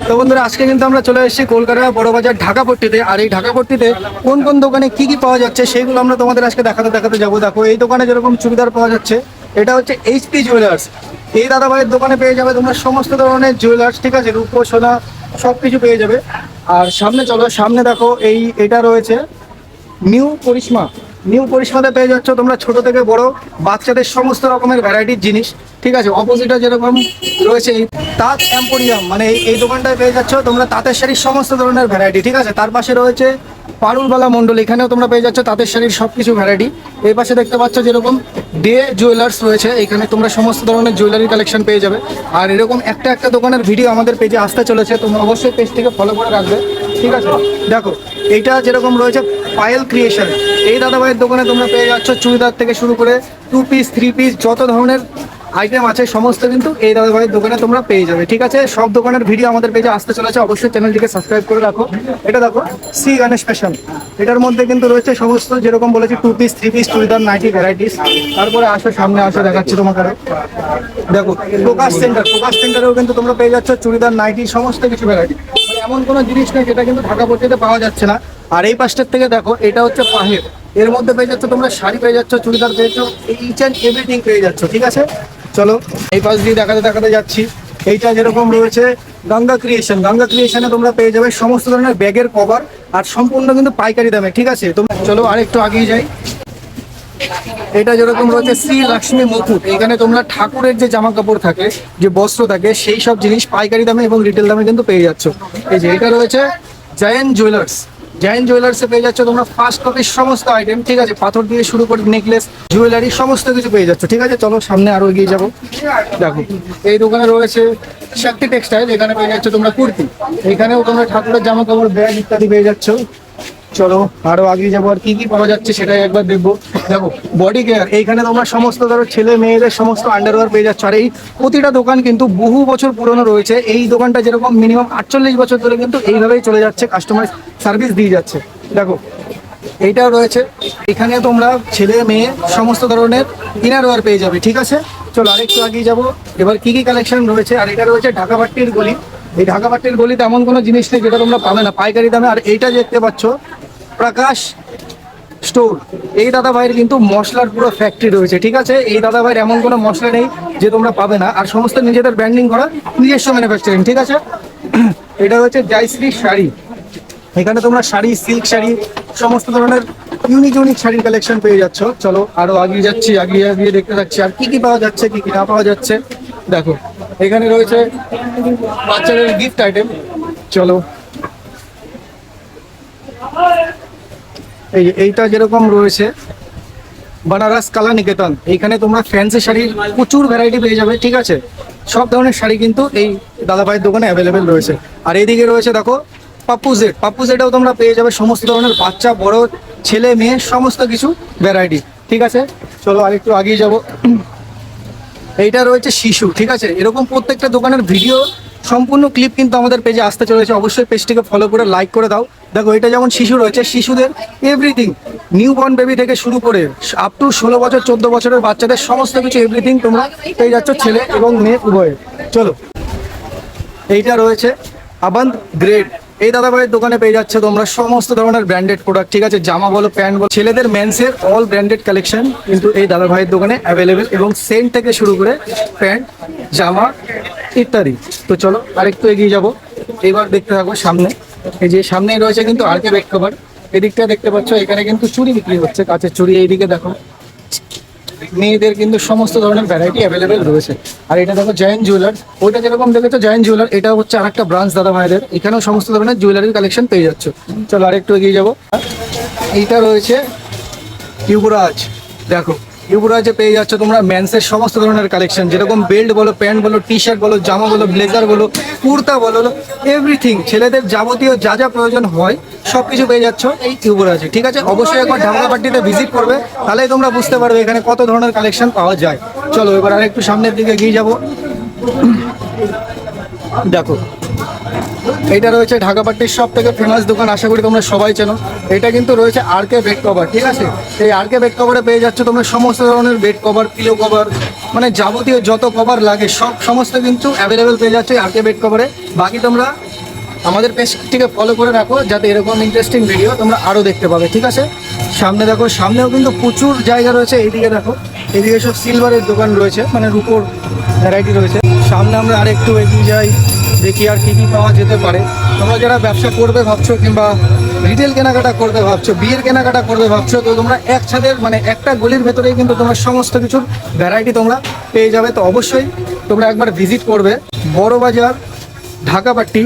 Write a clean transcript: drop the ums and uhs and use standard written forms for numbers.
তো বন্ধুরা আজকে কিন্তু আমরা চলে এসেছি কলকাতা বড়বাজার ঢাকাপট্টিতে। আর এই ঢাকাপট্টিতে কোন কোন দোকানে কি কি পাওয়া যাচ্ছে সেগুলো আমরা তোমাদের আজকে দেখাতে দেখাতে যাবো। দেখো এই দোকানে যেরকম চুড়িদার পাওয়া যাচ্ছে, এটা হচ্ছে এইচপি জুয়েলার্স। এই দাদাভাইয়ের দোকানে পেয়ে যাবে তোমরা সমস্ত ধরনের জুয়েলার্স, ঠিক আছে, রূপো সোনা সব কিছু পেয়ে যাবে। আর সামনে চলো, সামনে দেখো এটা রয়েছে নিউ করিশ্মাতে পেয়ে যাচ্ছ তোমরা ছোট থেকে বড় বাচ্চাদের সমস্ত রকমের ভ্যারাইটির জিনিস, ঠিক আছে। অপোজিটে যেরকম রয়েছে তাঁত এম্পোরিয়াম, মানে এই দোকানটায় পেয়ে যাচ্ছ তোমরা তাঁতের শাড়ির সমস্ত ধরনের ভ্যারাইটি, ঠিক আছে। তার পাশে রয়েছে পারুলবালা মন্ডল, এখানেও তোমরা পেয়ে যাচ্ছ তাঁতের শাড়ির সব কিছু ভ্যারাইটি। এই পাশে দেখতে পাচ্ছ যেরকম ডে জুয়েলার্স রয়েছে, এখানে তোমরা সমস্ত ধরনের জুয়েলারি কালেকশন পেয়ে যাবে। আর এরকম একটা একটা দোকানের ভিডিও আমাদের পেজে আসতে চলেছে, তোমরা অবশ্যই পেজটিকে ফলো করে রাখবে, ঠিক আছে। দেখো এইটা যেরকম রয়েছে পায়েল ক্রিয়েশন, এই দাদাভাইয়ের দোকানে তোমরা পেয়ে যাচ্ছ চুড়িদার থেকে শুরু করে 2 পিস 3 পিস যত ধরনের আইটেম আছে সমস্ত কিন্তু এই দাদাভাইয়ের দোকানে তোমরা পেয়ে যাবে, ঠিক আছে। সব দোকানের ভিডিও আমাদের পেজে আসতে চলেছে, অবশ্যই চ্যানেলটিকে সাবস্ক্রাইব করে রাখো। এটা দেখো সি গণেশ ফ্যাশন, এটার মধ্যে কিন্তু রয়েছে সমস্ত যেরকম বলেছি 2 piece 3 piece churidar nighty varieties. তারপরে আসো, সামনে আসো, দেখাচ্ছি তোমাকে। দেখো প্রকাশ সেন্টারেও কিন্তু তোমরা পেয়ে যাচ্ছ চুড়িদার নাইটি সমস্ত কিছু ভ্যারাইটি। এমন কোনো জিনিস নেই যেটা কিন্তু ঢাকাপট্টিতে পাওয়া যাচ্ছে না। আর এই পাশটার থেকে দেখো, এটা হচ্ছে পাহের, এর মধ্যে পেয়ে যাচ্ছ তোমরা শাড়ি পেয়ে যাচ্ছ, চুড়িদার পেয়েছ, ইচ অ্যান্ড এভরিথিং পেয়ে যাচ্ছ, ঠিক আছে। চলো এই পাশ দিয়ে দেখাতে দেখাতে যাচ্ছি। এইটা যেরকম রয়েছে গঙ্গা ক্রিয়েশনে তোমরা পেয়ে যাবে সমস্ত ধরনের ব্যাগের কভার, আর সম্পূর্ণ কিন্তু পাইকারি দামে, ঠিক আছে। তোমরা চলো আরেকটু আগিয়ে যাই। এটা যেরকম রয়েছে শ্রী লক্ষ্মী মুকুট, এখানে তোমরা ঠাকুরের যে জামা কাপড় থাকে, যে বস্ত্র থাকে, সেই সব জিনিস পাইকারি দামে এবং রিটেল দামে কিন্তু পেয়ে যাচ্ছ। এই যে এটা রয়েছে জায়েন্ট জুয়েলার্সে পেয়ে যাচ্ছ তোমরা ফার্স্ট কপির সমস্ত আইটেম, ঠিক আছে। পাথর দিয়ে শুরু করে নেকলেস, জুয়েলারি সমস্ত কিছু পেয়ে যাচ্ছ, ঠিক আছে। চলো সামনে আরো এগিয়ে যাবো। দেখো এই দোকানে রয়েছে শক্তি টেক্সটাইল, এখানে পেয়ে যাচ্ছ তোমরা কুর্তি, এখানেও তোমরা ঠাকুরের জামা কাপড়, ব্যাগ ইত্যাদি পেয়ে যাচ্ছ। চলো আরো আগিয়ে যাবো, আর কি কি পাওয়া যাচ্ছে সেটাই একবার দেখবো। দেখো বডি কেয়ার, এইখানে তোমরা সমস্ত ধরো ছেলে মেয়েদের সমস্ত আন্ডারওয়্যার পেয়ে যাচ্ছ। আর এই প্রতিটা দোকান কিন্তু বহু বছর পুরনো রয়েছে। এই দোকানটা যেরকম মিনিমাম 48 বছর ধরে কিন্তু এইভাবেই চলে যাচ্ছে, কাস্টমার সার্ভিস দিয়ে যাচ্ছে। দেখো এইটাও রয়েছে, এখানে তোমরা ছেলে মেয়ে সমস্ত ধরনের ইনারওয়্যার পেয়ে যাবে, ঠিক আছে। চলো আরেকটু আগিয়ে যাবো, এবার কি কি কালেকশন রয়েছে। আর এটা রয়েছে ঢাকাপাট্টির গলি, এই ঢাকাপাট্টির গলিতে এমন কোনো জিনিস নেই যেটা তোমরা পাবে না পাইকারি দামে। আর এইটা দেখতে পাচ্ছ প্রকাশ স্টোর, এই দাদা ভাইয়ের কিন্তু মশলার পুরো ফ্যাক্টরি রয়েছে, ঠিক আছে। এই দাদা ভাইয়ের এমন কোনো মশলা নেই যে তোমরা পাবে না, আর সমস্ত নিজেদের ব্র্যান্ডিং করা, নিজস্ব ম্যানুফ্যাকচারিং, ঠিক আছে। এটা হচ্ছে জয়শ্রী শাড়ি, এখানে তোমরা শাড়ি, সিল্ক শাড়ি, সমস্ত ধরনের ইউনিক শাড়ির কালেকশন পেয়ে যাচ্ছ। চলো আরো আগিয়ে যাচ্ছি, আগিয়ে দেখতে যাচ্ছি আর কি কি পাওয়া যাচ্ছে, কি কি না পাওয়া যাচ্ছে। দেখো এখানে রয়েছে বাচ্চাদের গিফট আইটেম। চলো এইটা যেরকম রয়েছে বানারস কালা নিকেতন, এইখানে তোমরা ফ্যান্সি শাড়ির প্রচুর ভ্যারাইটি পেয়ে যাবে, ঠিক আছে। সব ধরনের শাড়ি কিন্তু এই দাদাভাইয়ের দোকানে অ্যাভেলেবেল রয়েছে। আর এইদিকে রয়েছে দেখো পাপ্পু জেডেও তোমরা পেয়ে যাবে সমস্ত ধরনের বাচ্চা বড় ছেলে মেয়ে সমস্ত কিছু ভ্যারাইটি, ঠিক আছে। চলো আরেকটু আগিয়ে যাব। এইটা রয়েছে শিশু, ঠিক আছে। এরকম প্রত্যেকটা দোকানের ভিডিও সম্পূর্ণ ক্লিপ কিন্তু আমাদের পেজে আসতে চলেছে, অবশ্যই পেজটিকে ফলো করে লাইক করে দাও। দেখো এটা যেমন শিশু রয়েছে, শিশুদের এভরিথিং, নিউ বর্ন বেবি থেকে শুরু করে আপ টু 16 বছর 14 বছরের বাচ্চাদের সমস্ত কিছু এভরিথিং তোমরা পেয়ে যাচ্ছ, ছেলে এবং মেয়ে উভয়ে। চলো এইটা রয়েছে আবান্ত গ্রেড, এই দাদাভাইয়ের দোকানে পেয়ে যাচ্ছে তোমরা সমস্ত ধরনের ব্র্যান্ডেড প্রোডাক্ট, ঠিক আছে। জামা বলো, প্যান্ট বলো, ছেলেদের মেন্সের অল ব্র্যান্ডেড কালেকশন কিন্তু এই দাদাভাইয়ের দোকানে অ্যাভেলেবেল, এবং সেন্ট থেকে শুরু করে প্যান্ট, জামা ইত্যাদি। তো চলো আরেকটু এগিয়ে যাব, এবার দেখতে থাকবো সামনে। এই যে সামনেই রয়েছে কিন্তু আরকে বেড কভার, এদিকটা দেখতে পাচ্ছ এখানে কিন্তু চুড়ি বিক্রি হচ্ছে, কাঁচের চুড়ি। এইদিকে দেখো মেয়েদের কিন্তু সমস্ত ধরনের ভ্যারাইটি অ্যাভেলেবেল রয়েছে। আর এটা দেখো জয়েন্ট জুয়েলার, ওইটা যেরকম দেখেছো জয়েন্ট জুয়েলার, এটা হচ্ছে আরেকটা ব্রাঞ্চ দাদা ভাইদের, এখানেও সমস্ত ধরনের জুয়েলারির কালেকশন পেয়ে যাচ্ছ। চলো আরেকটু এগিয়ে যাবো। এইটা রয়েছে ইউবরাজ, দেখো ইউবরাজে পেয়ে যাচ্ছ তোমরা মেন্সের সমস্ত ধরনের কালেকশন, যেরকম বেল্ট বলো, প্যান্ট বলো, টি শার্ট বলো, জামা বলো, ব্লেজার বলো, কুর্তা বলো, এভরিথিং ছেলেদের যাবতীয় যা যা প্রয়োজন হয় সব কিছু পেয়ে যাচ্ছ এই ইউবরাজে, ঠিক আছে। অবশ্যই একবার ঢাকাপাট্টিতে ভিজিট করবে, তাহলে তোমরা বুঝতে পারবে এখানে কত ধরনের কালেকশন পাওয়া যায়। চলো এবার আর একটু সামনের দিকে এগিয়ে যাবো। দেখো এটা রয়েছে ঢাকাপাট্টির সব থেকে ফেমাস দোকান, আশা করি তোমরা সবাই চেনো। এটা কিন্তু রয়েছে আরকে বেড কভার, ঠিক আছে। এই আরকে বেড কভারে পেয়ে যাচ্ছ তোমরা সমস্ত ধরনের বেড কভার, পিলো কভার, মানে যাবতীয় যত কভার লাগে সমস্ত কিন্তু অ্যাভেলেবেল পেয়ে যাচ্ছে আরকে বেড কভারে। বাকি তোমরা আমাদের পেজটিকে ফলো করে রাখো, যাতে এরকম ইন্টারেস্টিং ভিডিও তোমরা আরও দেখতে পাবে, ঠিক আছে? সামনে দেখো, সামনেও কিন্তু প্রচুর জায়গা রয়েছে। এইদিকে দেখো, এদিকে সব সিলভারের দোকান রয়েছে, মানে রূপোর ভ্যারাইটি রয়েছে। সামনে আমরা আরেকটু এগিয়ে যাই, দেখি আর কী কী পাওয়া যেতে পারে। তোমরা যারা ব্যবসা করবে ভাবছো, কিংবা রিটেল কেনাকাটা করবে ভাবছো, বিয়ের কেনাকাটা করবে ভাবছো, তো তোমরা এক ছাদের মানে একটা গলির ভেতরেই কিন্তু তোমরা সমস্ত কিছুর ভ্যারাইটি তোমরা পেয়ে যাবে। তো অবশ্যই তোমরা একবার ভিজিট করবে বড় বাজার, ঢাকাপাট্টি।